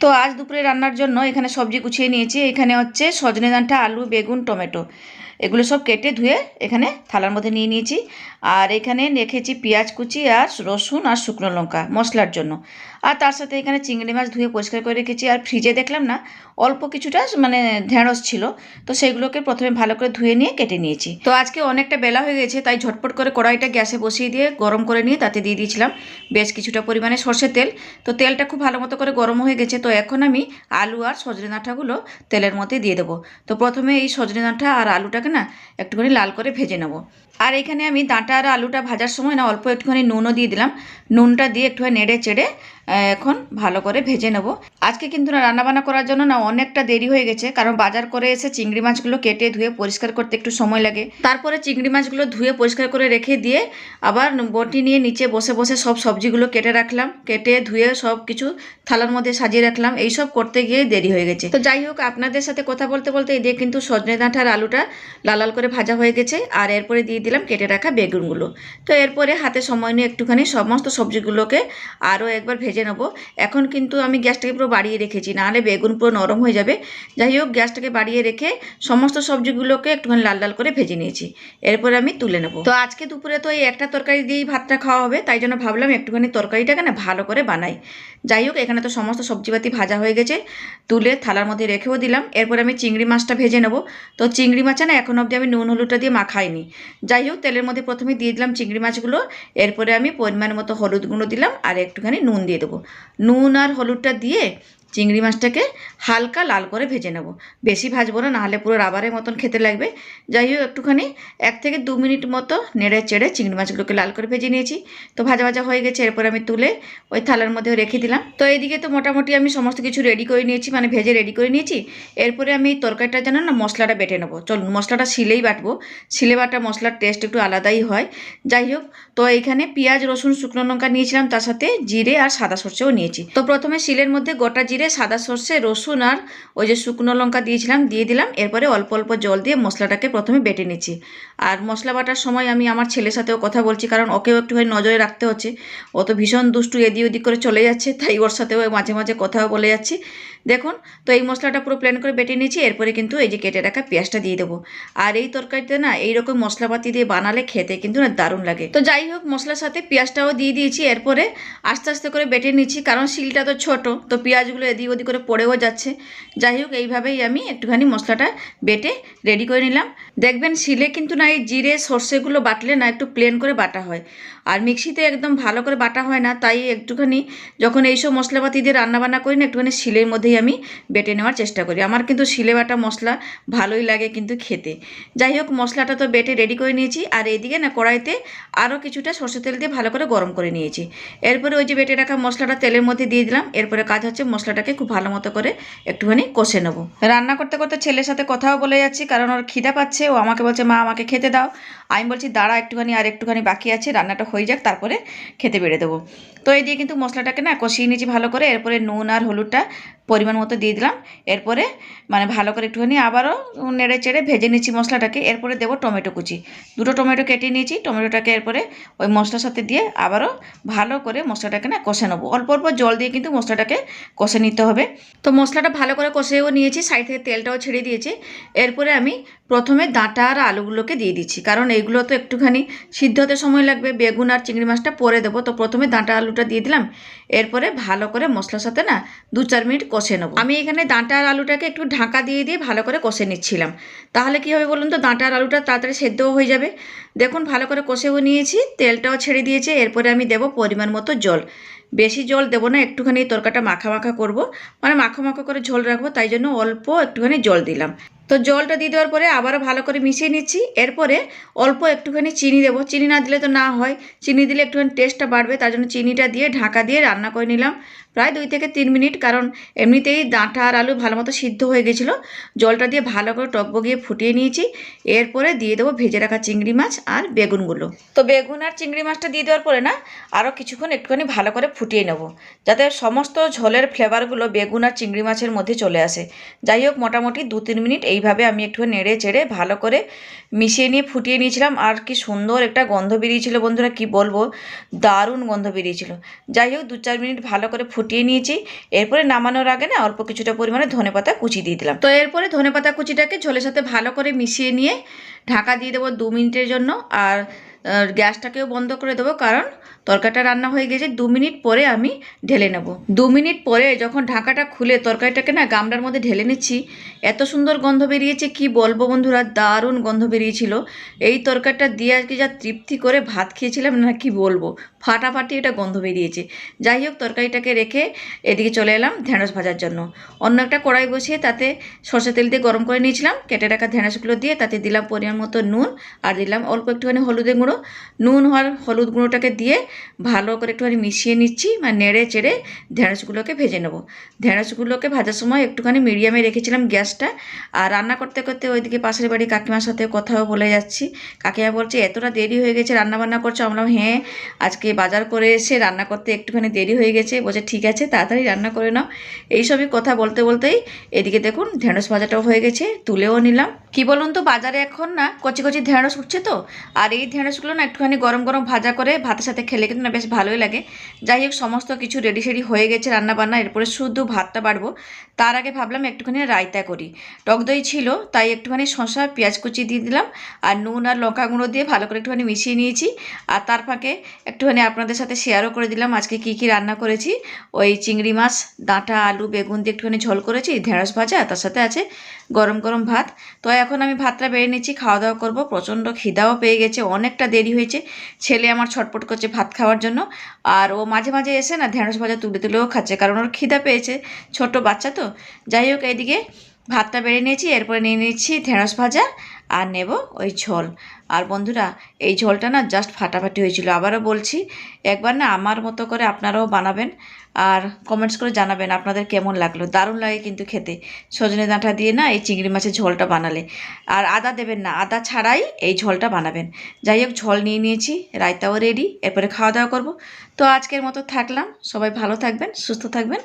তো আজ দুপুরে রান্নার জন্য এখানে সবজি গুছিয়ে নিয়েছি। এখানে হচ্ছে সজনে ডাঁটা, আলু, বেগুন, টমেটো, এগুলো সব কেটে ধুয়ে এখানে থালার মধ্যে নিয়ে নিয়েছি। আর এখানে রেখেছি পেঁয়াজ কুচি আর রসুন আর শুকনো লঙ্কা মশলার জন্য। আর তার সাথে এখানে চিংড়ি মাছ ধুয়ে পরিষ্কার করে রেখেছি। আর ফ্রিজে দেখলাম না অল্প কিছুটা মানে ঢেঁড়স ছিল, তো সেগুলোকে প্রথমে ভালো করে ধুয়ে নিয়ে কেটে নিয়েছি। তো আজকে অনেকটা বেলা হয়ে গেছে, তাই ঝটপট করে কড়াইটা গ্যাসে বসিয়ে দিয়ে গরম করে নিয়ে তাতে দিয়ে দিয়েছিলাম বেশ কিছুটা পরিমাণে সর্ষের তেল। তো তেলটা খুব ভালো মতো করে গরম হয়ে গেছে। তো এখন আমি আলু আর সজনে ডাঁটাগুলো তেলের মধ্যে দিয়ে দেবো। তো প্রথমে এই সজনে ডাঁটা আর আলুটাকে না একটুখানি লাল করে ভেজে নেব। আর এখানে আমি ডাঁটা আর আলুটা ভাজার সময় না অল্প একটুখানি নুনও দিয়ে দিলাম। নুনটা দিয়ে একটুখানি নেড়ে চেড়ে এখন ভালো করে ভেজে নেব। আজকে কিন্তু না রান্নাবান্না করার জন্য না অনেকটা দেরি হয়ে গেছে, কারণ বাজার করে এসে চিংড়ি মাছগুলো কেটে ধুয়ে পরিষ্কার করতে একটু সময় লাগে। তারপরে চিংড়ি মাছগুলো ধুয়ে পরিষ্কার করে রেখে দিয়ে আবার বটি নিয়ে নিচে বসে বসে সব সবজিগুলো কেটে রাখলাম, কেটে ধুয়ে সব কিছু থালার মধ্যে সাজিয়ে রাখলাম। এইসব করতে গিয়ে দেরি হয়ে গেছে। তো যাই হোক, আপনাদের সাথে কথা বলতে বলতে এদিকে কিন্তু সজনে ডাঁটা আর আলুটা লাল লাল করে ভাজা হয়ে গেছে। আর এরপরে দিয়ে দিলাম কেটে রাখা বেগুনগুলো। তো এরপরে হাতে সময় নিয়ে একটুখানি সমস্ত সবজিগুলোকে আরও একবার ভেজে নেব। এখন কিন্তু আমি গ্যাসটাকে পুরো বাড়িয়ে রেখেছি, নাহলে বেগুন পুরো নরম হয়ে যাবে। যাই হোক, গ্যাসটাকে বাড়িয়ে রেখে সমস্ত সবজিগুলোকে একটুখানি লাল লাল করে ভেজে নিয়েছি। এরপরে আমি তুলে নেব। তো আজকে দুপুরে তো এই একটা তরকারি দিয়েই ভাতটা খাওয়া হবে, তাই জন্য ভাবলাম একটুখানি তরকারিটাকে না ভালো করে বানাই। যাই হোক, এখানে তো সমস্ত সবজিপাতি ভাজা হয়ে গেছে, তুলে থালার মধ্যে রেখেও দিলাম। এরপর আমি চিংড়ি মাছটা ভেজে নেব। তো চিংড়ি মাছে না এখন অবধি আমি নুন হলুদটা দিয়ে মাখাইনি। যাই হোক, তেলের মধ্যে প্রথমে দিয়ে দিলাম চিংড়ি মাছগুলো। এরপরে আমি পরিমাণ মতো হলুদ গুঁড়ো দিলাম আর একটুখানি নুন দিয়ে দেবো। নুন আর হলুদটা দিয়ে চিংড়ি মাছটাকে হালকা লাল করে ভেজে নেব। বেশি ভাজবো না, নাহলে পুরো রাবারের মতন খেতে লাগবে। যাই হোক, একটুখানি 1 থেকে 2 মিনিট মতো নেড়ে চেড়ে চিংড়ি মাছগুলোকে লাল করে ভেজে নিয়েছি। তো ভাজা ভাজা হয়ে গেছে। এরপর আমি তুলে ওই থালার মধ্যে রেখে দিলাম। তো এইদিকে তো মোটামুটি আমি সমস্ত কিছু রেডি করে নিয়েছি, মানে ভেজে রেডি করে নিয়েছি। এরপরে আমি এই তরকারিটার জন্য না মশলাটা বেটে নেবো। চলুন, মশলাটা শিলেই বাটবো। শিলে বাটা মশলার টেস্ট একটু আলাদাই হয়। যাই হোক, তো এইখানে পেঁয়াজ, রসুন, শুকনো লঙ্কা নিয়েছিলাম, তার সাথে জিরে আর সাদা সর্ষেও নিয়েছি। তো প্রথমে শিলের মধ্যে গোটা জিরে, সাদা সর্ষে, রসুন আর ওই যে শুকনো লঙ্কা দিয়েছিলাম দিয়ে দিলাম। এরপরে অল্প অল্প জল দিয়ে মশলাটাকে প্রথমে বেটে নিচ্ছি। আর মশলা বাটার সময় আমি আমার ছেলের সাথেও কথা বলছি, কারণ ওকেও একটুখানি নজরে রাখতে হচ্ছে। ও তো ভীষণ দুষ্টু, এদিক ওদিক করে চলে যাচ্ছে, তাই ওর সাথেও মাঝে মাঝে কথাও বলে যাচ্ছি। দেখুন, তো এই মশলাটা পুরো প্লেন করে বেটে নিয়েছি। এরপরে কিন্তু এই যে কেটে রাখা পেঁয়াজটা দিয়ে দেবো। আর এই তরকারিতে না এইরকম মশলাপাতি দিয়ে বানালে খেতে কিন্তু না দারুণ লাগে। তো যাই হোক, মশলার সাথে পেঁয়াজটাও দিয়ে দিয়েছি। এরপরে আস্তে আস্তে করে বেটে নিচ্ছি, কারণ শিলটা তো ছোট, তো পেঁয়াজগুলো এদিক ওদিক করে পড়েও যাচ্ছে। যাই হোক, এইভাবেই আমি একটুখানি মশলাটা বেটে রেডি করে নিলাম। দেখবেন শিলে কিন্তু না এই জিরে সর্ষেগুলো বাটলে না একটু প্লেন করে বাটা হয়, আর মিক্সিতে একদম ভালো করে বাটা হয় না। তাই একটুখানি যখন এইসব মশলাপাতি দিয়ে রান্নাবান্না করি না, একটুখানি শিলের মধ্যেই আমি বেটে নেওয়ার চেষ্টা করি। আমার কিন্তু শিলে বাটা মশলা ভালোই লাগে কিন্তু খেতে। যাই হোক, মশলাটা তো বেটে রেডি করে নিয়েছি। আর এইদিকে না কড়াইতে আরও কিছুটা সর্ষে তেল দিয়ে ভালো করে গরম করে নিয়েছি। এরপরে ওই যে বেটে রাখা মশলাটা তেলের মধ্যে দিয়ে দিলাম। এরপরে কাজ হচ্ছে মশলাটাকে খুব ভালো মতো করে একটুখানি কষে নেবো। রান্না করতে করতে ছেলের সাথে কথাও বলে যাচ্ছি, কারণ ওর খিদা পাচ্ছে। ও আমাকে বলছে, মা আমাকে খেতে দাও। আমি বলছি দাঁড়া একটুখানি, আর একটুখানি বাকি আছে, রান্নাটা হয়ে যাক তারপরে খেতে বেড়ে দেবো। তো এই দিয়ে কিন্তু মশলাটাকে না কষিয়ে নিয়েছি ভালো করে। এরপরে নুন আর হলুদটা পরিমাণ মতো দিয়ে দিলাম। এরপরে মানে ভালো করে একটুখানি আবারও নেড়ে চেড়ে ভেজে নিচ্ছি মশলাটাকে। এরপরে দেবো টমেটো কুচি, 2টো টমেটো কেটে নিয়েছি। টমেটোটাকে এরপরে ওই মশলার সাথে দিয়ে আবারও ভালো করে মশলাটাকে না কষে নেবো। অল্প অল্প জল দিয়ে কিন্তু মশলাটাকে কষে নিতে হবে। তো মশলাটা ভালো করে কষেও নিয়েছি, সাইড থেকে তেলটাও ছেড়ে দিয়েছি। এরপরে আমি প্রথমে ডাঁটা আর আলুগুলোকে দিয়ে দিচ্ছি, কারণ এইগুলো তো একটুখানি সিদ্ধ হতে সময় লাগবে। বেগুন আর চিংড়ি মাছটা পরে দেবো। তো প্রথমে ডাঁটা আলুটা দিয়ে দিলাম। এরপরে ভালো করে মশলার সাথে না 2-4 মিনিট কষে নেবো। আমি এখানে ডাঁটা আর আলুটাকে একটু ঢাকা দিয়ে দিয়ে ভালো করে কষে নিচ্ছিলাম। তাহলে কী হবে বলুন তো, ডাঁটা আর আলুটা তাড়াতাড়ি সেদ্ধও হয়ে যাবে। দেখুন, ভালো করে কষেও নিয়েছি, তেলটাও ছেড়ে দিয়েছে। এরপরে আমি দেবো পরিমাণ মতো জল। বেশি জল দেবো না, একটুখানি তরকারিটা মাখা মাখা করবো, মানে মাখা মাখা করে ঝোল রাখবো, তাই জন্য অল্প একটুখানি জল দিলাম। তো জলটা দিয়ে দেওয়ার পরে আবারও ভালো করে মিশিয়ে নিচ্ছি। এরপরে অল্প একটুখানি চিনি দেবো। চিনি না দিলে তো না হয়, চিনি দিলে একটুখানি টেস্টটা বাড়বে, তার জন্য চিনিটা দিয়ে ঢাকা দিয়ে রান্না করে নিলাম প্রায় 2 থেকে 3 মিনিট। কারণ এমনিতেই ডাঁটা আর আলু ভালো মতো সিদ্ধ হয়ে গেছিলো। জলটা দিয়ে ভালো করে টকবগিয়ে ফুটিয়ে নিয়েছি। এরপরে দিয়ে দেবো ভেজে রাখা চিংড়ি মাছ আর বেগুনগুলো। তো বেগুন আর চিংড়ি মাছটা দিয়ে দেওয়ার পরে না আরও কিছুক্ষণ একটুখানি ভালো করে ফুটিয়ে নেব, যাতে সমস্ত ঝোলের ফ্লেভারগুলো বেগুন আর চিংড়ি মাছের মধ্যে চলে আসে। যাই হোক, মোটামুটি 2-3 মিনিট এইভাবে আমি একটু নেড়ে চেড়ে ভালো করে মিশিয়ে নিয়ে ফুটিয়ে নিয়েছিলাম। আর কি সুন্দর একটা গন্ধ বেরিয়েছিল বন্ধুরা, কি বলবো, দারুণ গন্ধ বেরিয়েছিল। যাই হোক, 2-4 মিনিট ভালো করে ফুটিয়ে ফুটিয়ে নিয়েছি। এরপরে নামানোর আগে না অল্প কিছুটা পরিমাণে ধনেপাতা কুচি দিয়ে দিলাম। তো এরপরে ধনেপাতা কুচিটাকে ঝোলের সাথে ভালো করে মিশিয়ে নিয়ে ঢাকা দিয়ে দেবো 2 মিনিটের জন্য। আর গ্যাসটাকেও বন্ধ করে দেবো, কারণ তরকারিটা রান্না হয়ে গেছে। 2 মিনিট পরে আমি ঢেলে নেব। 2 মিনিট পরে যখন ঢাকাটা খুলে তরকারিটাকে না গামলার মধ্যে ঢেলে নিচ্ছি, এত সুন্দর গন্ধ বেরিয়েছে কি বলবো বন্ধুরা, দারুণ গন্ধ বেরিয়েছিল। এই তরকারিটা দিয়ে আজকে যা তৃপ্তি করে ভাত খেয়েছিলাম না, কি বলবো, ফাটাফাটি এটা গন্ধ বেরিয়েছে। যাই হোক, তরকারিটাকে রেখে এদিকে চলে এলাম ঢেঁড়স ভাজার জন্য। অন্য একটা কড়াই বসিয়ে তাতে সরষে তেল দিয়ে গরম করে নিয়েছিলাম। কেটে রাখা ঢেঁড়সগুলো দিয়ে তাতে দিলাম পরিমাণ মতো নুন, আর দিলাম অল্প একটুখানি হলুদের গুঁড়ো। নুন আর হলুদ গুঁড়োটাকে দিয়ে ভালো করে একটুখানি মিশিয়ে নিচ্ছি, মানে নেড়ে চেড়ে ঢেঁড়সগুলোকে ভেজে নেবো। ঢেঁড়সগুলোকে ভাজার সময় একটুখানি মিডিয়ামে রেখেছিলাম গ্যাসটা। আর রান্না করতে করতে ওইদিকে পাশের বাড়ি কাকিমার সাথে কথাও বলে যাচ্ছি। কাকিমা বলছে এতটা দেরি হয়ে গেছে রান্না বান্না করছো? আমরা হ্যাঁ, আজকে বাজার করে এসে রান্না করতে একটুখানি দেরি হয়ে গেছে। বলছে ঠিক আছে, তাড়াতাড়ি রান্না করে নাও। এইসবই কথা বলতে বলতেই এদিকে দেখুন ঢেঁড়স ভাজাটাও হয়ে গেছে, তুলেও নিলাম। কি বলুন তো, বাজারে এখন না কচি কচি ঢেঁড়স উঠছে তো, আর এই ঢেঁড়সগুলো না একটুখানি গরম গরম ভাজা করে ভাতের সাথে খেলে কিন্তু না বেশ ভালোই লাগে। যাই হোক, সমস্ত কিছু রেডি সেডি হয়ে গেছে রান্না বান্না, এরপরে শুধু ভাতটা বাড়বো। তার আগে ভাবলাম একটুখানি রায়তা করি। টক দই ছিল, তাই একটুখানি শসা পেঁয়াজ কুচি দিয়ে দিলাম, আর নুন আর লঙ্কা গুঁড়ো দিয়ে ভালো করে একটুখানি মিশিয়ে নিয়েছি। আর তার ফাঁকে একটুখানি আপনাদের সাথে শেয়ারও করে দিলাম আজকে কী কী রান্না করেছি। ওই চিংড়ি মাছ, ডাঁটা, আলু, বেগুন দিয়ে একটুখানি ঝোল করেছি, ঢেঁড়স ভাজা, তার সাথে আছে গরম গরম ভাত। তো এখন আমি ভাতটা বেড়ে নিচ্ছি, খাওয়া দাওয়া করবো। প্রচণ্ড খিদাও পেয়ে গেছে, অনেকটা দেরি হয়েছে। ছেলে আমার ছটপট করছে ভাত খাওয়ার জন্য, আর ও মাঝে মাঝে এসে না ঢেঁড়স ভাজা তুলে তুলেও খাচ্ছে, কারণ ওর খিদা পেয়েছে, ছোট বাচ্চা তো। যাই হোক, এইদিকে ভাতটা বেড়ে নিয়েছি, এরপরে নিয়ে নিচ্ছি ঢেঁড়স ভাজা আর নেব ওই ঝোল। আর বন্ধুরা, এই ঝোলটা না জাস্ট ফাটাফাটি হয়েছিল। আবারও বলছি, একবার না আমার মতো করে আপনারাও বানাবেন, আর কমেন্টস করে জানাবেন আপনাদের কেমন লাগলো। দারুণ লাগে কিন্তু খেতে, সজনে ডাঁটা দিয়ে না এই চিংড়ি মাছের ঝোলটা বানালে। আর আদা দেবেন না, আদা ছাড়াই এই ঝোলটা বানাবেন। যাই হোক, ঝোল নিয়ে নিয়েছি, রায়তাও রেডি, এরপরে খাওয়া দাওয়া করব। তো আজকের মতো থাকলাম, সবাই ভালো থাকবেন, সুস্থ থাকবেন।